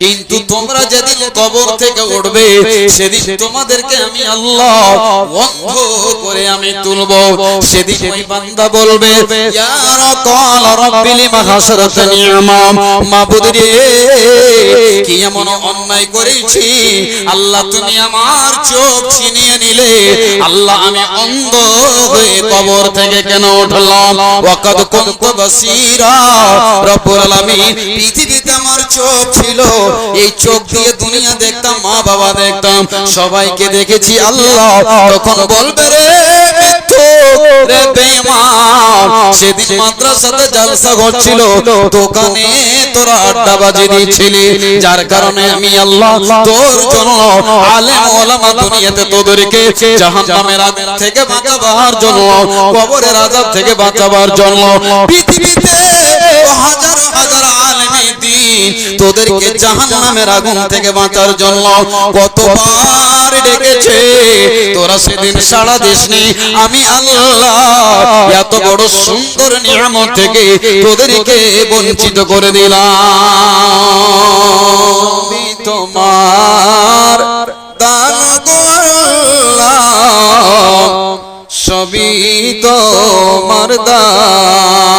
কিন্তু তোমরা যেদিন কবর থেকে উঠবে সেদিন তোমাদেরকে আমি আল্লাহ অন্ধ করে আমি তুলবো। সেদিন ওই বান্দা বলবে ইয়া রাব্বিল মাহশরাতানি আমাম, মাবুদ রে কি এমন অন্যায় করেছি আল্লাহ, তুমি আমার চোখ ছিনিয়ে নিলে, আল্লাহ আমি অন্ধ হয়ে কবর থেকে কেন উঠলাম? ওয়াকাদ কুনতু বাসীরা, রব্বুল আলামিন পৃথিবীতে আমার চোখ ছিল, এই চোখ দিয়ে দুনিয়া দেখতাম, মা বাবা দেখতাম, সবাইকে দেখেছি আল্লাহ। তখন বলবে রে মিথ্যুক, রে বেঈমান, সেদিন মাদ্রাসাতে জালসা হচ্ছিল, দোকানে তোরা আড্ডাবাজি দিচ্ছিলি, যার কারণে আমি আল্লাহ তোর জন্য আলেম ওলামা দুনিয়াতে তোদেরকে জাহান্নামের আগুন থেকে বাঁচাবার জন্য, কবরের আযাব থেকে বাঁচাবার জন্য পৃথিবীতে হাজার হাজার আলেমে দ্বীন তোদেরকে জাহান্নামের আগুন থেকে বাঁচার জন্য কতবার ডেকেছে, তোরা সেদিন সাড়া দিসনি। আমি আল্লাহ এত বড় সুন্দর নিয়ামত থেকে তোদেরকে বঞ্চিত করে দিলাম। তোমার দান গো আল্লাহ, সবই তোমার দান,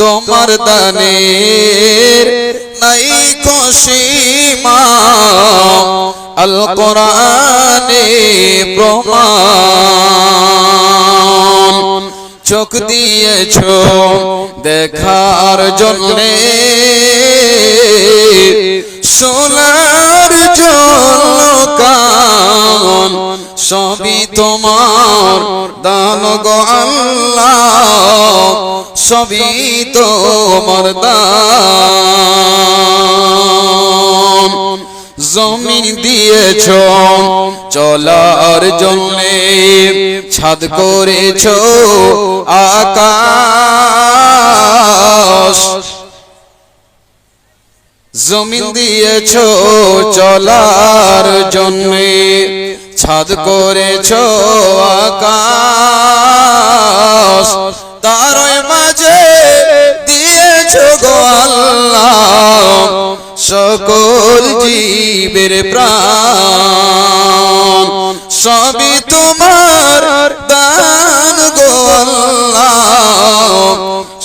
তোমার দানের নাই কো সীমা, আল কোরআনে প্রমাণ। চোখ দিয়েছো দেখার জন্যে, শোনার জন্য কান, সবই তোমার দান গো আল্লাহ, সবই তোমার দান। জমিন দিয়েছো চলার জন্যে, ছাদ করেছো আকাশ, জমিন দিয়েছো চলার জন্যে, ছাদ করেছো আকাশ, তার মাঝে দিয়েছো গো আল্লাহ সকল জীবের প্রাণ, সবই তোমার দান গো আল্লাহ,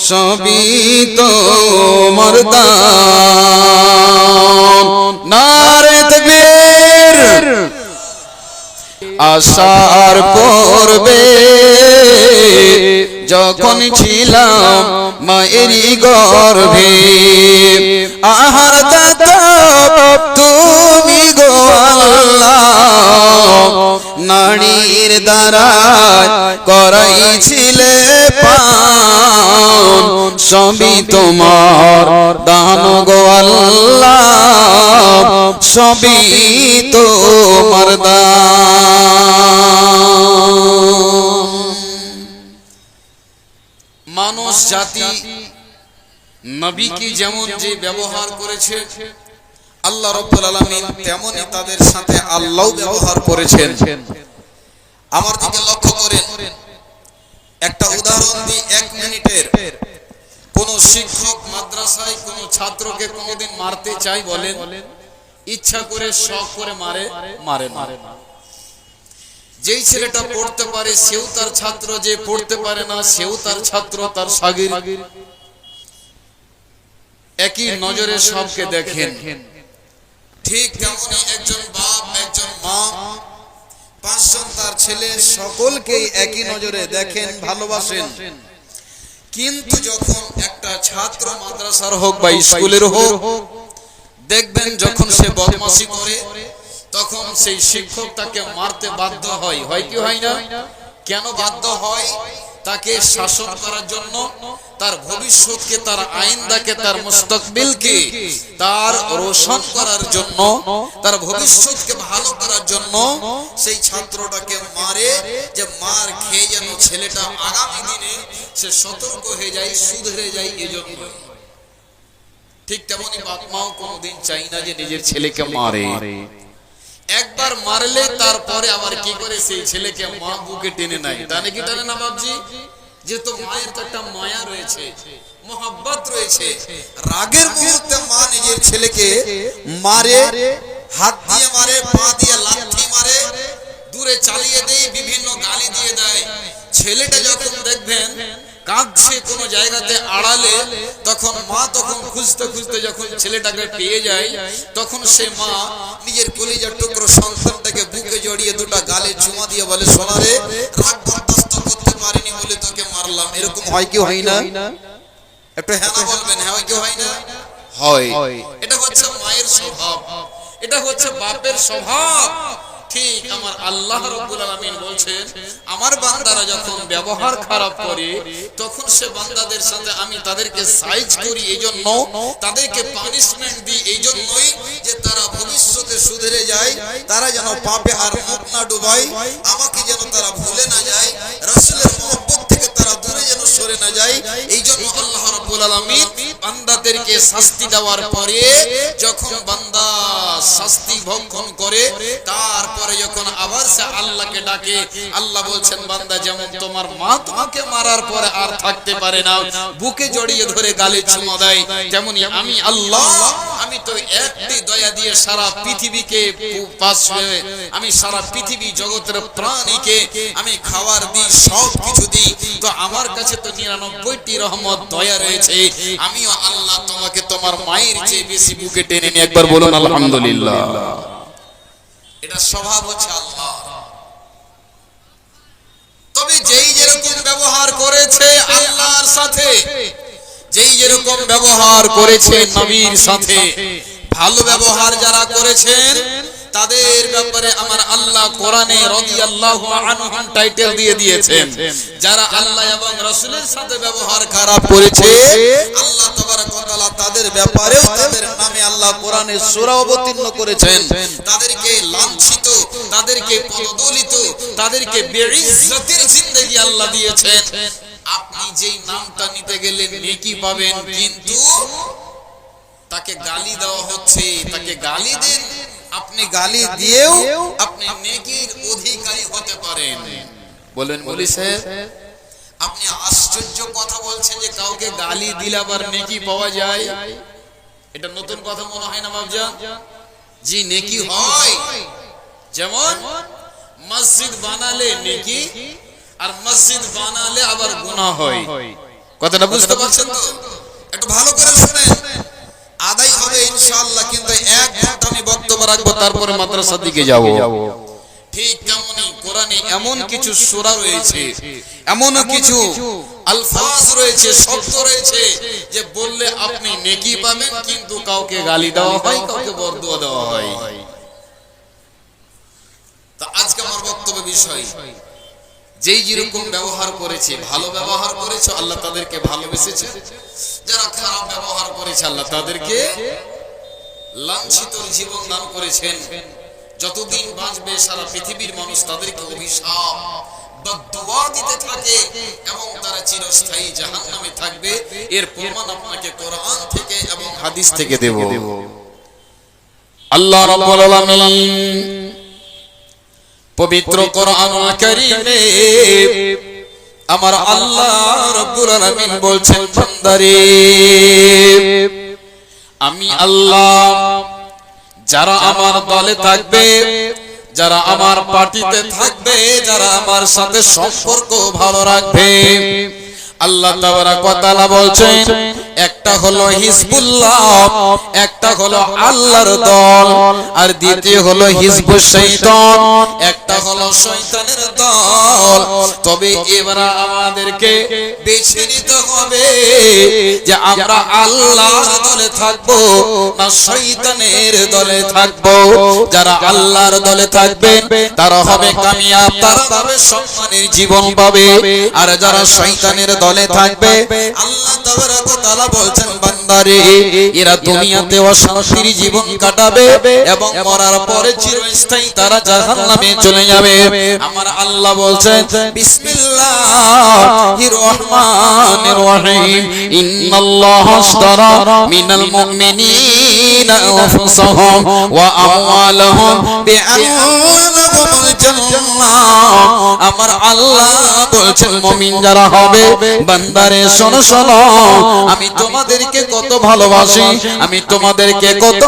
সবই তোমার দান। নারে তাকবীর। আসার পূর্বে যখন ছিলাম মায়েরই গর্ভে, আহার দাতা তুমি গো আল্লাহ, নারীর দ্বারা করাইছিলে পান, সবই তোমার দান গো আল্লাহ, সবই তোমার দান। মানুষ জাতি নবীকে যেমন যে ব্যবহার করেছে আল্লাহ রাব্বুল আলামিন, তেমনি তাদের সাথে আল্লাহ ব্যবহার করেছেন। আমার দিকে লক্ষ্য করেন, একটা উদাহরণ দিই 1 মিনিটের। কোন শিক্ষক মাদ্রাসায় কোন ছাত্রকে কোনদিন মারতে চাই বলেন? ইচ্ছা করে শখ করে মারে? মারে না। যেই ছেলেটা পড়তে পারে সেও তার ছাত্র, যে পড়তে পারে না সেও তার ছাত্র, তার শাগির। একই নজরে সবকে দেখেন। ঠিক তেমনি একজন বাপ, একজন মা, 5 জন তার ছেলে, সকলকেই একই নজরে দেখেন, ভালোবাসেন। কিন্তু যখন একটা ছাত্র মাদ্রাসার হোক বা স্কুলের হোক, দেখবেন যখন সে বদমাশি করে তখন সেই শিক্ষক তাকে মারতে বাধ্য হয়। হয় কি হয় না? কেন বাধ্য হয়? তাকে শাসন করার জন্য, তার ভবিষ্যৎকে, তার আইনদাকে, তার মুস্তাকবিলকে তার রোশন করার জন্য, তার ভবিষ্যৎকে ভালো করার জন্য সেই ছাত্রটাকে মারে, যে মার খেয়ে যেন ছেলেটা আগামী দিনে সে সতর্ক হয়ে যায়, শুধরে যায়। এজন্য ঠিক তেমনি বাপ মাও কোনোদিন চাই না যে নিজের ছেলেকে মারে। একবার মারলে তারপরে আবার কি করে সেই ছেলেকে মা বুকে টেনে নেয়। তা নাকি টানে না বাপজি? যেহেতু মায়ের তো একটা মায়া রয়েছে, মোহাব্বত রয়েছে, রাগের মুহূর্তে মা নিজের ছেলেকে মারে, হাত দিয়ে মারে, পা দিয়ে লাথি মারে, দূরে চালিয়ে দেয়, বিভিন্ন গালি দিয়ে দেয়। ছেলেটা যখন দেখবেন কাঁদছে কোনো জায়গাতে আড়ালে, তখন মা তখন খুঁজতে খুঁজতে যখন ছেলেটাকে পেয়ে যায়, তখন সে মা নিজের কলিজার টুকরো সন্তানটাকে বুকে জড়িয়ে দুটো গালে চুমা দিয়ে বলে, সোনা রে, রাগ বরদাস্ত করতে পারিনি বলে তোকে মারলাম। এরকম হয় কি হয় না? একটু হ্যাঁ না বলবেন, হ্যাঁ হয় কি হয় না? হয়। এটা হচ্ছে মায়ের স্বভাব, এটা হচ্ছে বাপের স্বভাব। ঠিক আমার আল্লাহ রাব্বুল আলামিন বলছেন, আমার বান্দারা যখন ব্যবহার খারাপ করে তখন সে বান্দাদের সাথে আমি তাদেরকে সাইজ করি, এইজন্য তাদেরকে পানিশমেন্ট দিই, এইজন্যই যে তারা ভবিষ্যতে সুধরে যায়, তারা যেন পাপে আর মুখ না ডুবায়, আমাকে যেন তারা ভুলে না যায়, রাসূলের মহব্বত থেকে তারা দূরে যেন সরে না যায়। এইজন্য আল্লাহ রাব্বুল আলামিন বান্দাদেরকে শাস্তি দেওয়ার পরে যখন বান্দা শাস্তি ভক্ষণ করে, তারপরে যখন আবার সে আল্লাহকে ডাকে, আল্লাহ বলছেন, বান্দা যেমন তোমার মা তোমাকে মারার পরে আর থাকতে পারে না, বুকে জড়িয়ে ধরে গালে চুমা দেয়, তেমনি আমি আল্লাহ, আমি তো একটি দয়া দিয়ে সারা পৃথিবীকে আমি সারা পৃথিবী জগতের প্রাণীকে আমি খাবার দিই, সব কিছু দিই। তো আমার কাছে তো 99টি রহমত দয়া রয়েছে, আমিও আল্লাহ তোমাকে তোমার মায়ের চেয়ে বেশি বুকে টেনে নিয়ে একবার বলুন আলহামদুলিল্লাহ। এটা স্বভাব হচ্ছে আল্লাহ। তবে যেই যেরকম ব্যবহার করেছে আল্লাহর সাথে, যেই যেরকম ব্যবহার করেছে নবীর সাথে, ভালো ব্যবহার যারা করেছেন তাদের ব্যাপারে আমার আল্লাহ কোরআনে রাদিয়াল্লাহু আনহুম টাইটেল দিয়ে দিয়েছেন। যারা আল্লাহ এবং রাসূলের সাথে ব্যবহার খারাপ করেছে, আল্লাহ তাবারক ওয়া তাআলা তাদের ব্যাপারেও তাদের নামে আল্লাহ কোরআনে সূরা অবতীর্ণ করেছেন। তাদেরকে লাঞ্ছিত, তাদেরকে পদদলিত, তাদেরকে বেইজ্জতির জিন্দেগি আল্লাহ দিয়েছেন। আপনি যেই নামটা নিতে গেলে নেকি পাবেন, কিন্তু তাকে গালি দেওয়া হচ্ছে, তাকে গালি দেন, আপনি গালি দিয়েও আপনি নেকির অধিকারী হতে পারেন। বলেন বলি স্যার, আপনি আশ্চর্য কথা বলছেন যে কাউকে গালি দিলে আবার নেকি পাওয়া যায়। এটা নতুন কথা মনে হয় না বাবজান? জি, নেকি হয়। যেমন মসজিদ বানালে নেকি, আর মসজিদ বানালে আবার গুনাহ হয়। কথাটা বুঝতে পারছেন তো? একটু ভালো করে শুনেন, আদায় হবে ইনশাআল্লাহ, কিন্তু এক ঘন্টা আমি বক্তব্য রাখবো, তারপরে মাদ্রাসার দিকে যাব। ঠিক তেমনি কোরআনে এমন কিছু সূরা রয়েছে, এমন কিছু আলফাজ রয়েছে, শব্দ রয়েছে যে বললে আপনি নেকি পাবেন, কিন্তু কাউকে গালি দেওয়া হয়, কাউকে বরদুয়া দেওয়া হয়। তা আজকে আমার বক্তব্য বিষয়, যেই যেরকম ব্যবহার করেছে, ভালো ব্যবহার করেছে আল্লাহ তাদেরকে ভালোবেসেছে, যারা খারাপ ব্যবহার করেছে আল্লাহ তাদেরকে লাঞ্ছিত জীবন দান করেছেন। যতদিন বাঁচবে সারা পৃথিবীর মানুষ তাদেরকে অভিশাপ বদদুয়া দিতে থাকে এবং তারা চিরস্থায়ী জাহান্নামে থাকবে। এর প্রমাণ আপনাকে কোরআন থেকে এবং হাদিস থেকে দেব। আল্লাহ রাব্বুল আলামিন পবিত্র কোরআনুল কারীমে আমার আল্লাহ রাব্বুল আলামিন বলছেন, বান্দারে আমি আল্লাহ যারা আমার দলে থাকবে, যারা আমার পার্টিতে থাকবে, যারা আমার সাথে সম্পর্ক ভালো রাখবে, আল্লাহ তাবারক ওয়া তাআলা বলছেন, একটা হলো হিজবুল্লাহ, একটা হলো আল্লাহর দল, আর দ্বিতীয় হলো হিজবুশ শয়তান, একটা হলো শয়তানের দল। তবে এবার আমাদেরকে বেছে নিতে হবে যে আমরা আল্লাহর দলে থাকবো না শয়তানের দলে থাকবো। যারা আল্লাহর দলে থাকবে তারা হবে কামিয়াব, তারা পাবে সম্মানের জীবন পাবে, আর যারা শয়তানের দলে দলে থাকবে। আল্লাহ তাবারক ওয়া তাআলা বলছেন বান্দারে এরা দুনিয়াতে অশান্তির জীবন কাটাবে এবং মরার পরে চিরস্থায়ী তারা জাহান্নামে চলে যাবে। আমার আল্লাহ বলছেন বিসমিল্লাহির রহমানির রহিম ইন্নাল্লাহা আশতারা মিনাল মুমিনিনা আনফুসাহুম ওয়া আমওয়ালাহুম বিআন্নাহুমুল জান্নাহ। আমার আল্লাহ বলছেন মুমিন যারা হবে বান্দারে শোনো শোনো আমি তোমাদেরকে কত ভালোবাসি, আমি তোমাদেরকে কত